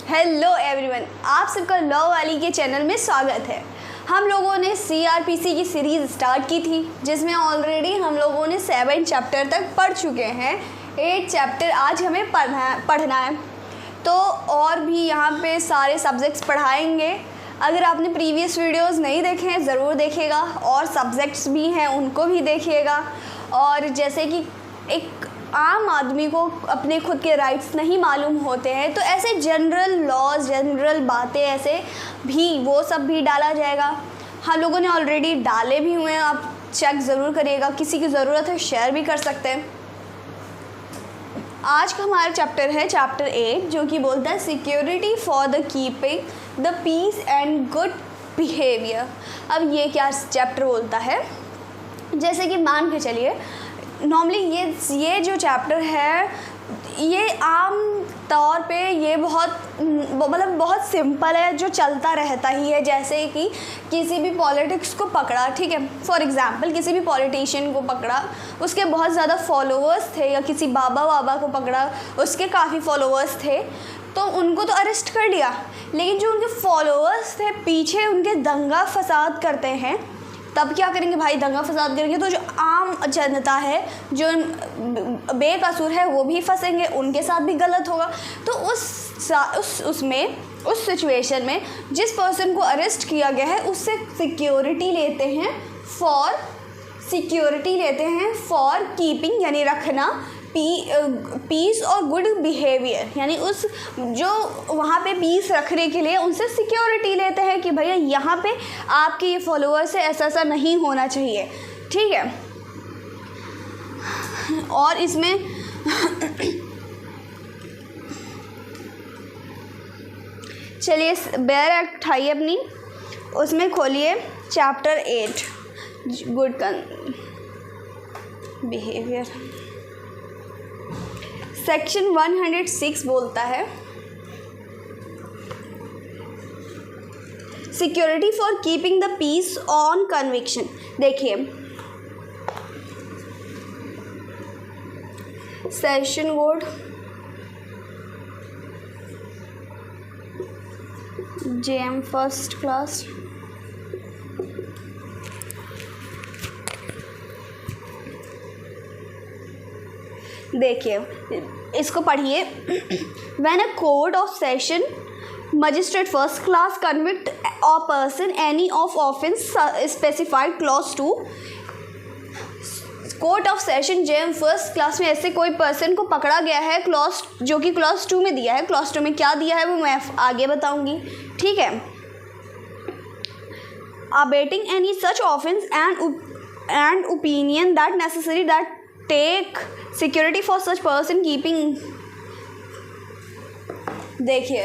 Hello everyone, आप सबका law वाली के चैनल में स्वागत है। हम लोगों ने सीआरपीसी की सीरीज़ स्टार्ट की थी जिसमें ऑलरेडी हम लोगों ने 7 चैप्टर तक पढ़ चुके हैं। 8 चैप्टर आज हमें पढ़ना है। तो और भी यहाँ पे सारे सब्जेक्ट्स पढ़ाएंगे। अगर आपने प्रीवियस वीडियोस नहीं देखे हैं ज़रूर देखिएगा, और सब्जेक्ट्स भी हैं उनको भी देखिएगा। और जैसे कि एक आम आदमी को अपने खुद के राइट्स नहीं मालूम होते हैं, तो ऐसे जनरल लॉज, जनरल बातें ऐसे भी वो सब भी डाला जाएगा। हम लोगों ने ऑलरेडी डाले भी हुए हैं, आप चेक ज़रूर करिएगा। किसी की ज़रूरत है शेयर भी कर सकते हैं। आज का हमारा चैप्टर है चैप्टर 8, जो कि बोलता है security for the keeping the peace and good behaviour. अब ये क्या चैप्टर बोलता है, जैसे कि मान के चलिए नॉर्मली ये जो चैप्टर है ये आम तौर पे ये बहुत सिंपल है, जो चलता रहता ही है। जैसे कि किसी भी पॉलिटिक्स को पकड़ा, ठीक है, फॉर एग्जांपल किसी भी पॉलिटिशियन को पकड़ा, उसके बहुत ज़्यादा फॉलोअर्स थे, या किसी बाबा को पकड़ा, उसके काफ़ी फॉलोअर्स थे, तो उनको तो अरेस्ट कर लिया। लेकिन जो उनके फॉलोअर्स थे पीछे उनके दंगा फसाद करते हैं, तब क्या करेंगे भाई? दंगा फसाद करेंगे तो जो आम जनता है, जो बेकसूर है, वो भी फंसेंगे, उनके साथ भी गलत होगा। तो उस सिचुएशन में जिस पर्सन को अरेस्ट किया गया है उससे सिक्योरिटी लेते हैं फॉर कीपिंग, यानी रखना, पीस और गुड बिहेवियर, यानी उस जो वहाँ पे पीस रखने के लिए उनसे सिक्योरिटी लेते हैं कि भैया यहाँ पे आपके ये फॉलोअर से ऐसा नहीं होना चाहिए, ठीक है। और इसमें चलिए बेयर एक्ट उठाइए अपनी, उसमें खोलिए चैप्टर 8 गुड बिहेवियर। सेक्शन 106 बोलता है security for keeping the peace on conviction. देखिए session code JM first class, देखिए इसको पढ़िए। When a court of session magistrate first class convict a person any of offence specified clause 2, court of session JM first class में ऐसे कोई person को पकड़ा गया है क्लॉज, जो कि क्लॉज 2 में दिया है। क्लॉज 2 में क्या दिया है वो मैं आगे बताऊंगी, ठीक है। Abetting any such offence and opinion that necessary that take security for such person keeping. देखिए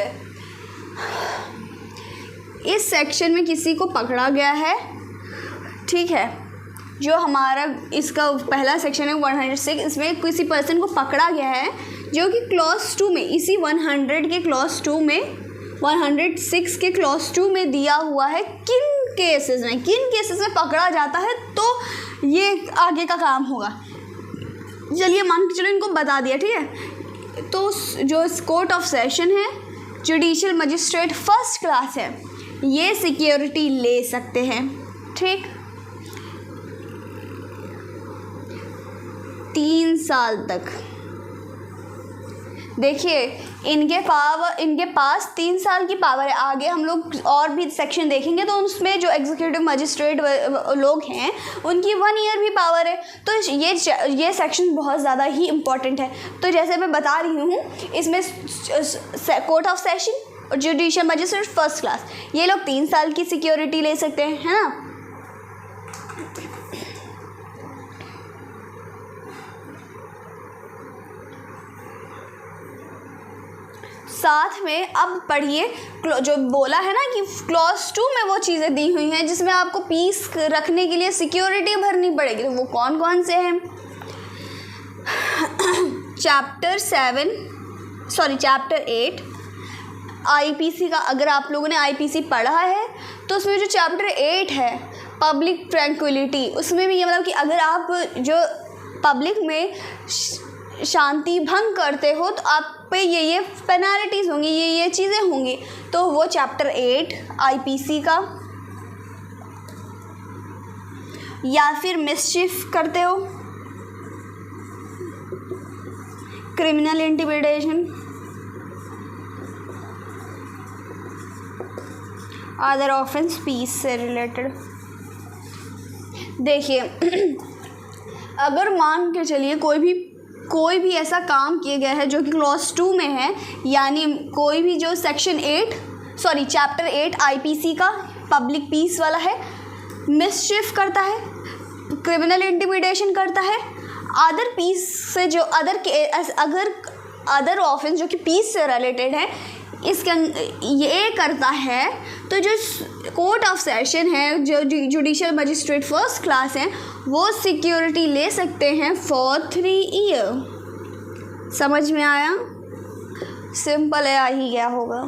इस सेक्शन में किसी को पकड़ा गया है, ठीक है, जो हमारा इसका पहला सेक्शन है 106, इसमें किसी पर्सन को पकड़ा गया है जो कि क्लॉज 2 में, इसी 100 के क्लॉज 2 में, 106 के क्लॉज 2 में दिया हुआ है किन केसेस में पकड़ा जाता है, तो ये आगे का काम होगा। चलिए मान के चलो इनको बता दिया, ठीक है। तो जो कोर्ट ऑफ सेशन है, जुडिशियल मजिस्ट्रेट फर्स्ट क्लास है, ये सिक्योरिटी ले सकते हैं, ठीक, 3 साल तक। देखिए इनके पास 3 साल की पावर है। आगे हम लोग और भी सेक्शन देखेंगे तो उसमें जो एग्जीक्यूटिव मजिस्ट्रेट लोग हैं उनकी 1 ईयर भी पावर है। तो ये सेक्शन बहुत ज़्यादा ही इम्पोर्टेंट है। तो जैसे मैं बता रही हूँ, इसमें कोर्ट ऑफ सेशन और जुडिशियल मजिस्ट्रेट फर्स्ट क्लास, ये लोग 3 साल की सिक्योरिटी ले सकते हैं, है ना। साथ में अब पढ़िए, जो बोला है ना कि क्लॉज 2 में वो चीज़ें दी हुई हैं जिसमें आपको पीस रखने के लिए सिक्योरिटी भरनी पड़ेगी, तो वो कौन कौन से हैं। चैप्टर 8 आईपीसी का, अगर आप लोगों ने आईपीसी पढ़ा है तो उसमें जो चैप्टर 8 है पब्लिक ट्रैंक्विलिटी, उसमें भी ये मतलब कि अगर आप जो पब्लिक में शांति भंग करते हो तो आप पे ये पेनल्टीज़ होंगी, ये चीज़ें होंगी, तो वो चैप्टर 8 आईपीसी का, या फिर मिसचिफ करते हो, criminal intimidation, other offence peace से रिलेटेड। देखिए अगर मान के चलिए कोई भी ऐसा काम किया गया है जो कि क्लॉज 2 में है, यानी कोई भी जो चैप्टर 8 आईपीसी का पब्लिक पीस वाला है, मिसचिफ करता है, क्रिमिनल इंटिमिडेशन करता है, अदर पीस से जो अदर ऑफेंस जो कि पीस से रिलेटेड है, इसके ये करता है, तो जो कोर्ट ऑफ सेशन है, जो जुडिशियल मजिस्ट्रेट फर्स्ट क्लास हैं, वो सिक्योरिटी ले सकते हैं फॉर 3 ईयर। समझ में आया? सिंपल है, आ ही गया होगा।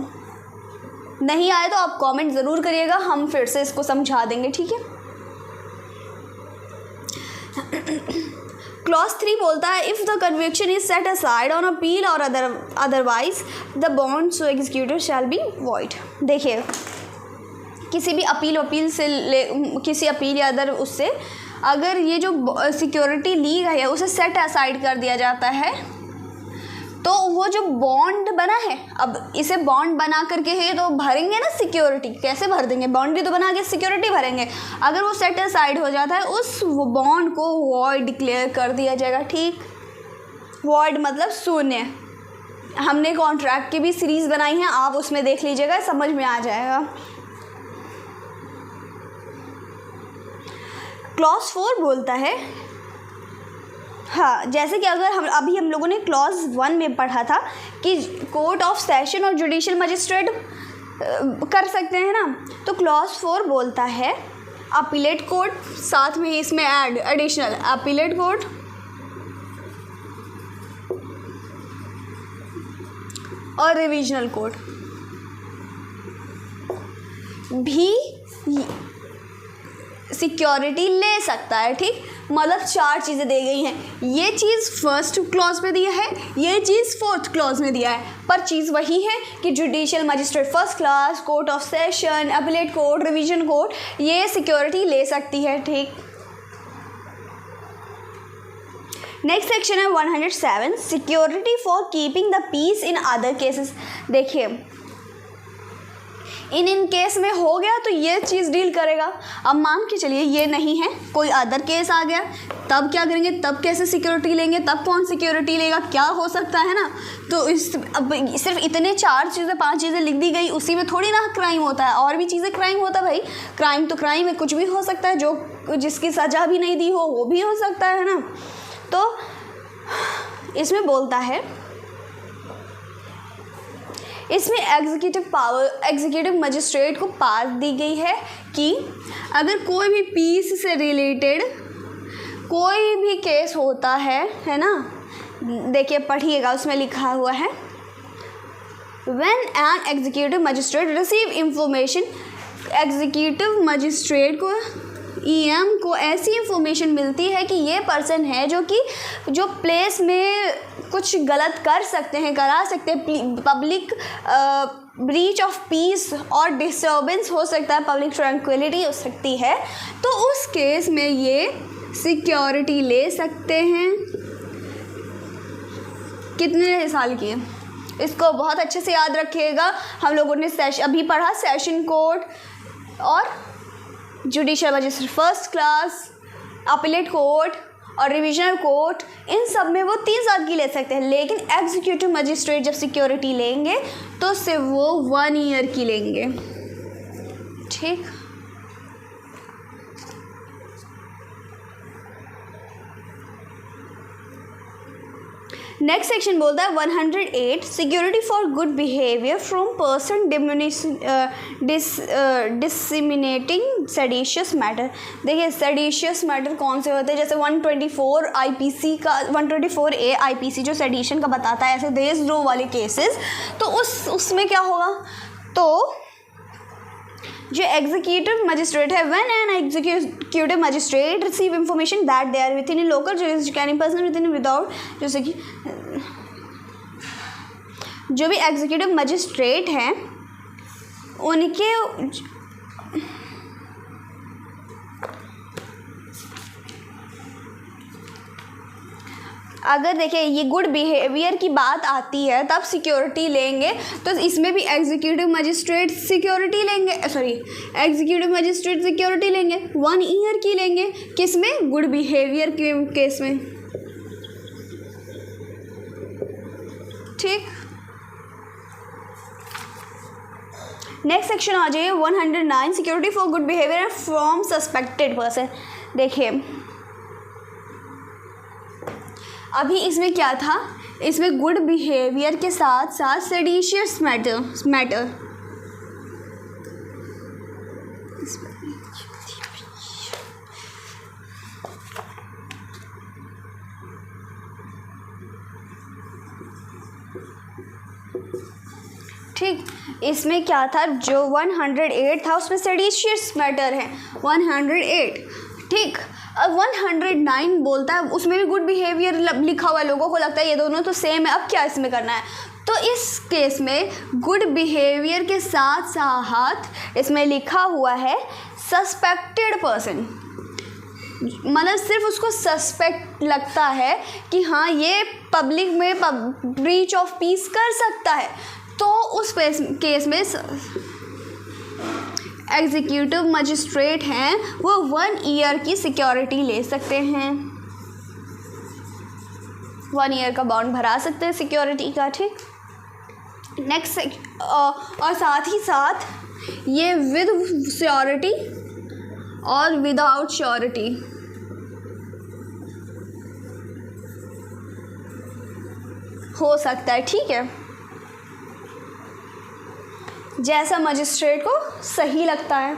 नहीं आया तो आप कमेंट ज़रूर करिएगा, हम फिर से इसको समझा देंगे, ठीक है। क्लॉज 3 बोलता है if the conviction is set aside on appeal or otherwise the bond so executed shall be void. देखिए किसी भी अपील से किसी अपील या अदर उससे अगर ये जो सिक्योरिटी ली गई है उसे सेट असाइड कर दिया जाता है, तो वो जो बॉन्ड बना है, अब इसे बॉन्ड बना करके है तो भरेंगे ना सिक्योरिटी, कैसे भर देंगे? बॉन्ड ही तो बना के सिक्योरिटी भरेंगे। अगर वो सेट असाइड हो जाता है, उस बॉन्ड को वॉइड डिक्लेयर कर दिया जाएगा, ठीक। वॉइड मतलब शून्य। हमने कॉन्ट्रैक्ट की भी सीरीज़ बनाई है, आप उसमें देख लीजिएगा, समझ में आ जाएगा। क्लॉज 4 बोलता है, हाँ, जैसे कि अगर हम लोगों ने क्लॉज 1 में पढ़ा था कि कोर्ट ऑफ सेशन और जुडिशियल मजिस्ट्रेट कर सकते हैं ना, तो क्लॉज 4 बोलता है अपीलेट कोर्ट, साथ में इसमें एडिशनल अपीलेट कोर्ट और रिविजनल कोर्ट भी सिक्योरिटी ले सकता है, ठीक। मतलब 4 चीज़ें दी गई हैं। ये चीज़ फर्स्ट क्लॉज में दिया है, ये चीज़ 4th क्लॉज में दिया है, पर चीज़ वही है कि judicial magistrate first class, court of session, appellate court, revision court, ये सिक्योरिटी ले सकती है, ठीक। नेक्स्ट सेक्शन है 107 security for keeping the peace in other cases. देखिए इन केस में हो गया तो ये चीज़ डील करेगा। अब मान के चलिए ये नहीं है, कोई अदर केस आ गया, तब क्या करेंगे? तब कैसे सिक्योरिटी लेंगे? तब कौन सिक्योरिटी लेगा? क्या हो सकता है ना। तो अब सिर्फ इतने 4 चीज़ें 5 चीज़ें लिख दी गई, उसी में थोड़ी ना क्राइम होता है, और भी चीज़ें क्राइम होता है भाई। क्राइम तो क्राइम है, कुछ भी हो सकता है, जो जिसकी सज़ा भी नहीं दी हो वो भी हो सकता है ना। तो इसमें बोलता है, इसमें एग्जीक्यूटिव मजिस्ट्रेट को पावर दी गई है कि अगर कोई भी पीस से रिलेटेड कोई भी केस होता है ना, देखिए पढ़िएगा, उसमें लिखा हुआ है when an executive magistrate receive information, executive magistrate को ईएम को ऐसी इंफॉर्मेशन मिलती है कि ये पर्सन है जो प्लेस में कुछ गलत कर सकते हैं, करा सकते हैं, पब्लिक ब्रीच ऑफ पीस और डिस्टर्बेंस हो सकता है, पब्लिक ट्रैंक्विलिटी हो सकती है, तो उस केस में ये सिक्योरिटी ले सकते हैं। कितने साल की है? इसको बहुत अच्छे से याद रखिएगा। हम लोगों ने अभी पढ़ा सेशन कोर्ट और judicial magistrate first class, appellate court और रिविजनल कोर्ट, इन सब में वो 3 साल की ले सकते हैं, लेकिन एग्जीक्यूटिव मजिस्ट्रेट जब सिक्योरिटी लेंगे तो सिर्फ वो 1 ईयर की लेंगे, ठीक। नेक्स्ट सेक्शन बोलता है 108 security for good behaviour from person disseminating seditious matter. देखिए सेडिशियस मैटर कौन से होते हैं? जैसे 124 आईपीसी का 124A आईपीसी जो सेडिशन का बताता है, ऐसे देशद्रोह वाले केसेस, तो उसमें क्या होगा? तो जो एग्जीक्यूटिव मजिस्ट्रेट है, when an executive magistrate receive information that they are within local jurisdiction person within without, जैसे कि जो भी एग्जीक्यूटिव मजिस्ट्रेट हैं उनके अगर देखिए ये गुड बिहेवियर की बात आती है तब सिक्योरिटी लेंगे, तो इसमें भी एग्जीक्यूटिव मजिस्ट्रेट सिक्योरिटी लेंगे, एग्जीक्यूटिव मजिस्ट्रेट सिक्योरिटी लेंगे 1 ईयर की लेंगे, किसमें? गुड बिहेवियर के केस में। ठीक, नेक्स्ट सेक्शन आ जाइए 109 security for good behaviour from suspected person. देखिए अभी इसमें क्या था, इसमें गुड बिहेवियर के साथ साथ सेडिशियस मैटर ठीक, इसमें क्या था, जो 108 था उसमें सेडिशियस मैटर है 108। ठीक, अब 109 बोलता है, उसमें भी गुड बिहेवियर लिखा हुआ है, लोगों को लगता है ये दोनों तो सेम है, अब क्या इसमें करना है? तो इस केस में गुड बिहेवियर के साथ साथ इसमें लिखा हुआ है सस्पेक्टेड पर्सन, मतलब सिर्फ उसको सस्पेक्ट लगता है कि हाँ ये पब्लिक में ब्रीच ऑफ पीस कर सकता है, तो उस केस में एग्जीक्यूटिव मजिस्ट्रेट हैं वो 1 ईयर की सिक्योरिटी ले सकते हैं, 1 ईयर का बॉन्ड भरा सकते हैं सिक्योरिटी का। ठीक, नेक्स्ट और साथ ही साथ ये विद श्योरिटी और विदाउट श्योरिटी हो सकता है। ठीक है, जैसा मजिस्ट्रेट को सही लगता है।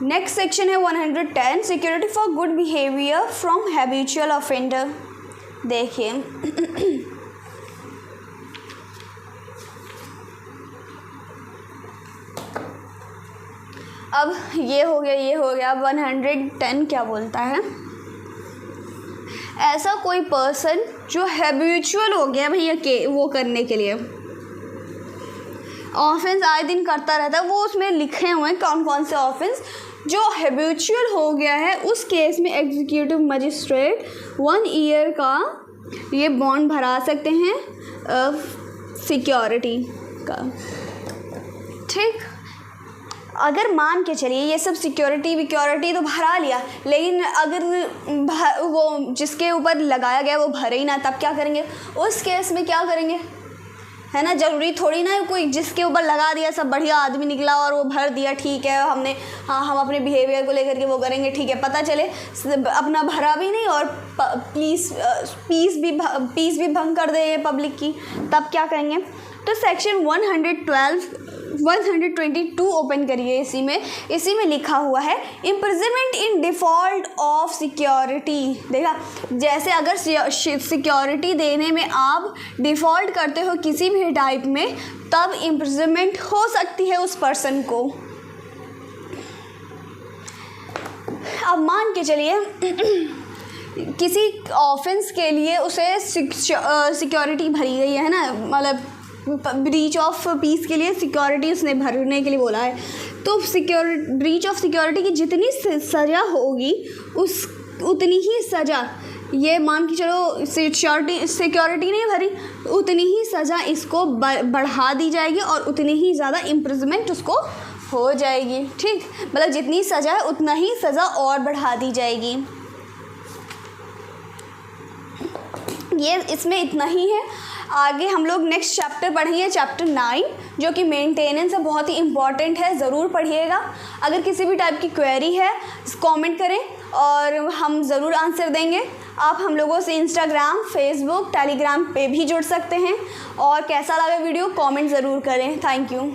नेक्स्ट सेक्शन है 110 security for good behaviour from habitual offender. देखिए अब ये हो गया 110 क्या बोलता है, ऐसा कोई पर्सन जो हैबिचुअल हो गया भैया के वो करने के लिए ऑफेंस आए दिन करता रहता है, वो उसमें लिखे हुए हैं कौन कौन से ऑफेंस जो हैबिचुअल हो गया है, उस केस में एग्जीक्यूटिव मजिस्ट्रेट 1 ईयर का ये बॉन्ड भरा सकते हैं सिक्योरिटी का। ठीक, अगर मान के चलिए ये सब सिक्योरिटी तो भरा लिया, लेकिन अगर वो जिसके ऊपर लगाया गया वो भरे ही ना, तब क्या करेंगे? उस केस में क्या करेंगे, है ना? ज़रूरी थोड़ी ना कोई जिसके ऊपर लगा दिया सब बढ़िया आदमी निकला और वो भर दिया, ठीक है हमने हम अपने बिहेवियर को लेकर के वो करेंगे, ठीक है, पता चले अपना भरा भी नहीं और पीस भी भंग कर दे पब्लिक की, तब क्या करेंगे? तो सेक्शन 122 ओपन करिए, इसी में लिखा हुआ है imprisonment in default of security. देखा, जैसे अगर सिक्योरिटी देने में आप डिफ़ॉल्ट करते हो किसी भी टाइप में, तब इम्प्रिजनमेंट हो सकती है उस पर्सन को। अब मान के चलिए किसी ऑफेंस के लिए उसे सिक्योरिटी भरी गई है ना, मतलब ब्रीच ऑफ पीस के लिए सिक्योरिटी उसने भरने के लिए बोला है, तो ब्रीच ऑफ सिक्योरिटी की जितनी सज़ा होगी उतनी ही सज़ा, ये मान के चलो सिक्योरिटी नहीं भरी, उतनी ही सज़ा इसको बढ़ा दी जाएगी और उतनी ही ज़्यादा इम्प्रिजनमेंट उसको हो जाएगी। ठीक, मतलब जितनी सज़ा है उतना ही सज़ा और बढ़ा दी जाएगी। ये इसमें इतना ही है। आगे हम लोग नेक्स्ट चैप्टर पढ़ेंगे, चैप्टर 9, जो कि मेंटेनेंस है, बहुत ही इम्पॉर्टेंट है, ज़रूर पढ़िएगा। अगर किसी भी टाइप की क्वेरी है कमेंट करें और हम ज़रूर आंसर देंगे। आप हम लोगों से इंस्टाग्राम, फेसबुक, टेलीग्राम पे भी जुड़ सकते हैं। और कैसा लगा वीडियो कमेंट ज़रूर करें। Thank you.